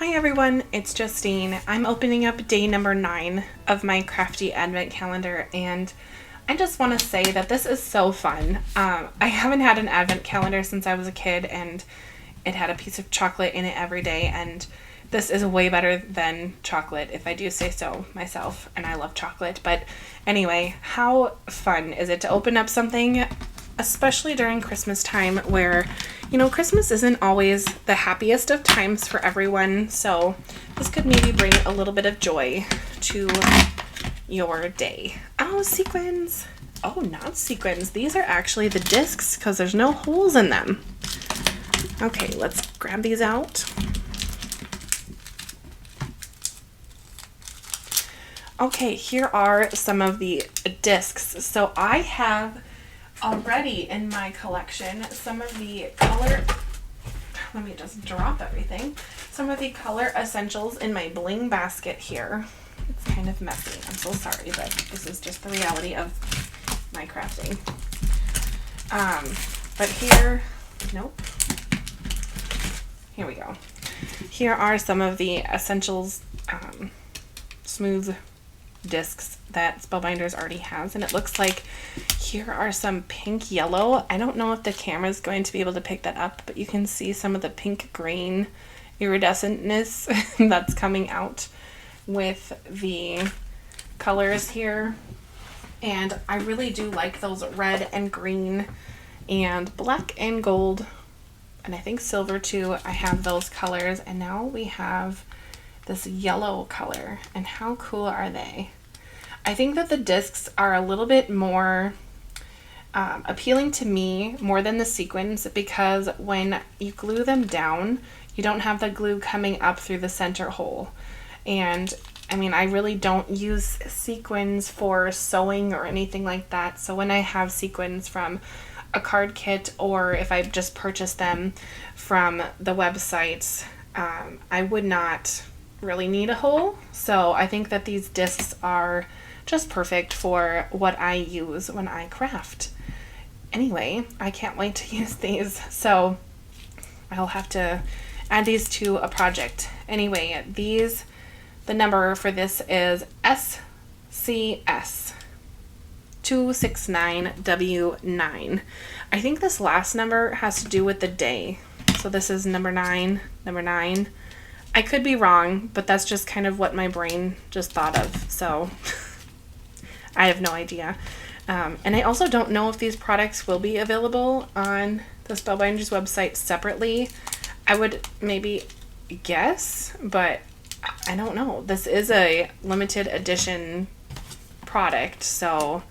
Hi everyone, it's Justine. I'm opening up day number 9 of my Crafty Advent Calendar, and I just want to say that this is so fun. I haven't had an Advent Calendar since I was a kid, and it had a piece of chocolate in it every day, and this is way better than chocolate, if I do say so myself, and I love chocolate. But anyway, how fun is it to open up something, especially during Christmas time, where, you know, Christmas isn't always the happiest of times for everyone, so this could maybe bring a little bit of joy to your day. Oh, sequins. Oh, not sequins. These are actually the discs because there's no holes in them. Okay, let's grab these out. Okay, here are some of the discs. So I have already in my collection some of the color, let me just drop everything, some of the color essentials in my bling basket here. It's kind of messy, I'm so sorry, but this is just the reality of my crafting. But here, nope, here we go. Here are some of the essentials smooth discs that Spellbinders already has, and it looks like here are some pink yellow. I don't know if the camera is going to be able to pick that up, but you can see some of the pink green iridescentness that's coming out with the colors here. And I really do like those red and green and black and gold, and I think silver too. I have those colors, and now we have this yellow color, and how cool are they? I think that the discs are a little bit more appealing to me more than the sequins, because when you glue them down, you don't have the glue coming up through the center hole. And I mean, I really don't use sequins for sewing or anything like that, so when I have sequins from a card kit, or if I just purchase them from the website, I would not really need a hole. So I think that these discs are just perfect for what I use when I craft. Anyway, I can't wait to use these, so I'll have to add these to a project. Anyway, these, the number for this is SCS 269W9. I think this last number has to do with the day. So this is number 9. I could be wrong, but that's just kind of what my brain just thought of, so I have no idea. And I also don't know if these products will be available on the Spellbinders website separately. I would maybe guess, but I don't know. This is a limited edition product, so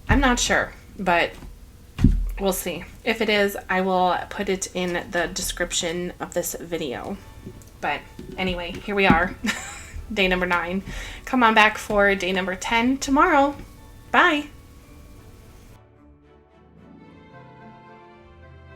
I'm not sure, but we'll see. If it is, I will put it in the description of this video. But anyway, here we are, day number 9. Come on back for day number 10 tomorrow. Bye.